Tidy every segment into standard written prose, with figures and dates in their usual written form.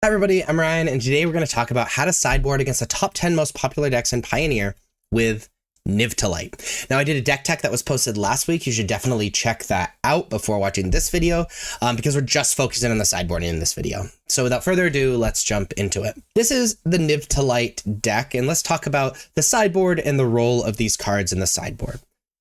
Hi everybody, I'm Ryan, and today we're going to talk about how to sideboard against the top 10 most popular decks in Pioneer with Niv-to-Light. Now, I did a deck tech that was posted last week. You should definitely check that out before watching this video, because we're just focusing on the sideboarding in this video. So without further ado, let's jump into it. This is the Niv-to-Light deck, and let's talk about the sideboard and the role of these cards in the sideboard.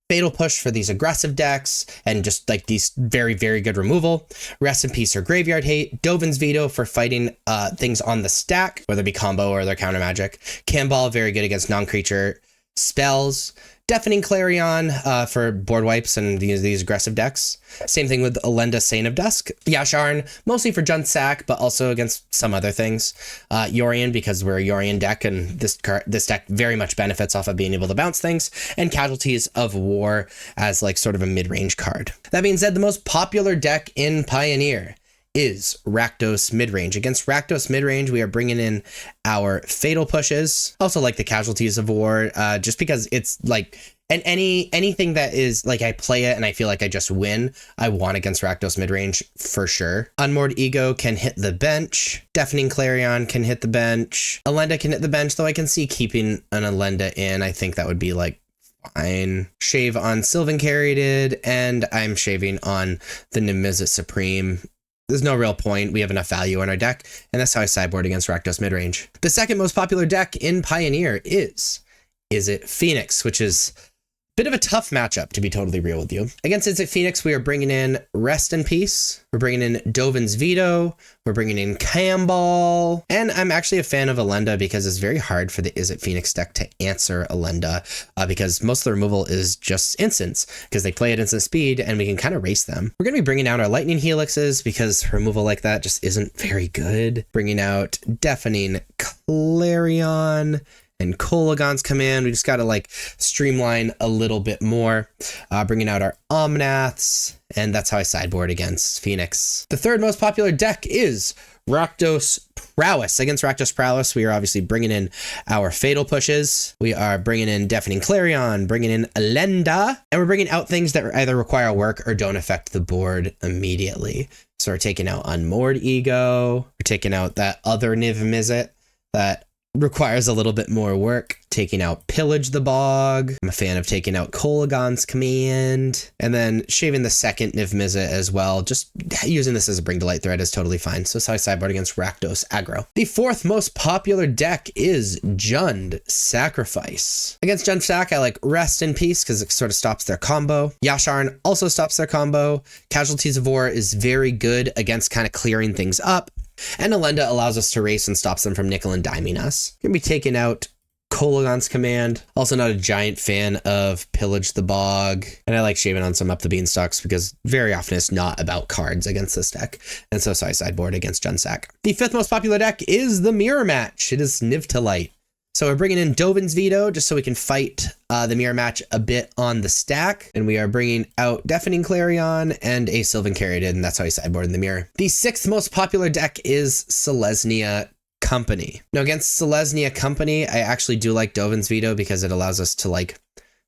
Fatal Push for these aggressive decks, and just like these very, very good removal. Rest in Peace or Graveyard Hate. Dovin's Veto for fighting things on the stack, whether it be combo or their counter magic. Cannonball, very good against non-creature spells. Deafening Clarion for board wipes and these aggressive decks. Same thing with Elenda, Saint of Dusk. Yasharn, mostly for Junsack, but also against some other things. Yorion, because we're a Yorion deck, and this deck very much benefits off of being able to bounce things. And Casualties of War as like sort of a mid-range card. That being said, the most popular deck in Pioneer is Rakdos Midrange. Against Rakdos Midrange, we are bringing in our Fatal Pushes, also like the Casualties of War, just because it's like, and anything that is like I play it and I feel like I just win, I want against Rakdos Midrange for sure. Unmoored Ego can hit the bench. Deafening Clarion can hit the bench. Elenda can hit the bench, though I can see keeping an Elenda in. I think that would be like fine. Shave on Sylvan Caryatid, and I'm shaving on the Niv-Mizzet Supreme. There's no real point. We have enough value on our deck, and that's how I sideboard against Rakdos Midrange. The second most popular deck in Pioneer is it Phoenix, which is a bit of a tough matchup, to be totally real with you. Against Is It Phoenix, we are bringing in Rest in Peace. We're bringing in Dovin's Veto. We're bringing in Cannonball. And I'm actually a fan of Elenda because it's very hard for the Is It Phoenix deck to answer Elenda because most of the removal is just instants because they play at instant speed and we can kind of race them. We're going to be bringing out our Lightning Helixes because removal like that just isn't very good. Bringing out Deafening Clarion and Kolaghan's Command. We just got to like streamline a little bit more, bringing out our Omnaths, and that's how I sideboard against Phoenix. The third most popular deck is Rakdos Prowess. Against Rakdos Prowess, we are obviously bringing in our Fatal Pushes. We are bringing in Deafening Clarion, bringing in Elenda, and we're bringing out things that either require work or don't affect the board immediately. So we're taking out Unmoored Ego. We're taking out that other Niv-Mizzet that requires a little bit more work. Taking out Pillage the Bog. I'm a fan of taking out Kolaghan's Command. And then shaving the second Niv-Mizzet as well. Just using this as a Bring to Light threat is totally fine. So that's how I sideboard against Rakdos aggro. The fourth most popular deck is Jund Sacrifice. Against Jund Sac, I like Rest in Peace because it sort of stops their combo. Yasharn also stops their combo. Casualties of War is very good against kind of clearing things up. And Elenda allows us to race and stops them from nickel and diming us. Gonna be taking out Kolaghan's Command. Also not a giant fan of Pillage the Bog. And I like shaving on some Up the Beanstalks because very often it's not about cards against this deck. And so I sideboard against Junsack. The fifth most popular deck is the Mirror Match. It is Niv-to-Light. So we're bringing in Dovin's Veto just so we can fight the Mirror Match a bit on the stack. And we are bringing out Deafening Clarion and a Sylvan Caryatid, and that's how I sideboard in the mirror. The sixth most popular deck is Selesnya Company. Now against Selesnya Company, I actually do like Dovin's Veto because it allows us to like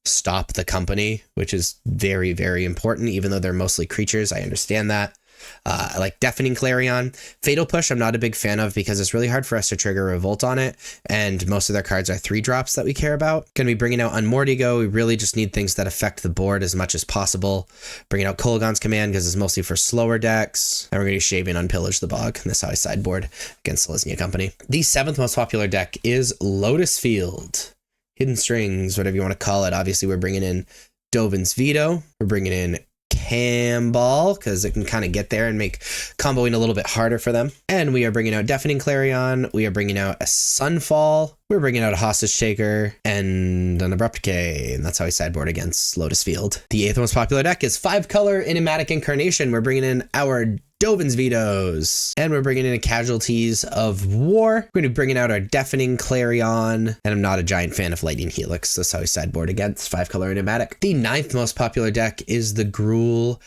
stop the company, which is very, very important, even though they're mostly creatures. I understand that. I like Deafening Clarion. Fatal Push I'm not a big fan of because it's really hard for us to trigger Revolt on it, and most of their cards are 3-drops that we care about. Gonna be bringing out Unmoored Ego. We really just need things that affect the board as much as possible. Bringing out Kolaghan's Command because it's mostly for slower decks. And we're gonna be shaving on Pillage the Bog, and that's how I sideboard against Selesnya Company. The seventh most popular deck is Lotus Field. Hidden Strings, whatever you want to call it. Obviously we're bringing in Dovin's Veto. We're bringing in Cannonball because it can kind of get there and make comboing a little bit harder for them. And we are bringing out Deafening Clarion. We are bringing out a Sunfall. We're bringing out a Hostage Taker and an Abrupt Decay, and that's how I sideboard against Lotus Field. The eighth most popular deck is 5-color Enigmatic Incarnation. We're bringing in our Dovin's Vetoes, and we're bringing in Casualties of War. We're going to be bringing out our Deafening Clarion, and I'm not a giant fan of Lightning Helix. That's how I sideboard against 5-color Enigmatic. The ninth most popular deck is the Gruul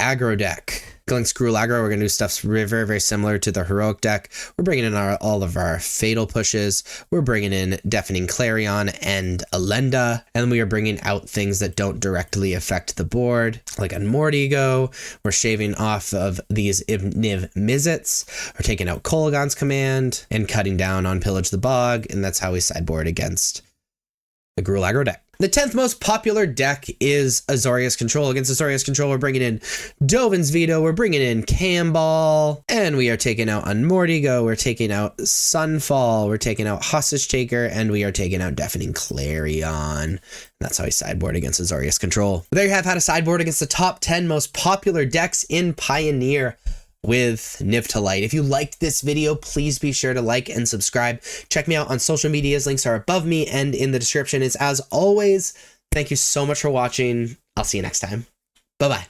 aggro deck. Going Screw Aggro, we're going to do stuff very, very similar to the Heroic deck. We're bringing in all of our Fatal Pushes. We're bringing in Deafening Clarion and Elenda. And we are bringing out things that don't directly affect the board, like on Mortigo. We're shaving off of these Niv Mizzets. We're taking out Kolaghan's Command and cutting down on Pillage the Bog. And that's how we sideboard against the Gruul Aggro deck. The 10th most popular deck is Azorius Control. Against Azorius Control, we're bringing in Dovin's Veto, we're bringing in Camball, and we are taking out Unmortigo, we're taking out Sunfall, we're taking out Hostage Taker, and we are taking out Deafening Clarion. That's how we sideboard against Azorius Control. There you have how to sideboard against the top 10 most popular decks in Pioneer with Niv-to-Light. If you liked this video, please be sure to like and subscribe. Check me out on social medias. Links are above me and in the description. As always, thank you so much for watching. I'll see you next time. Bye-bye.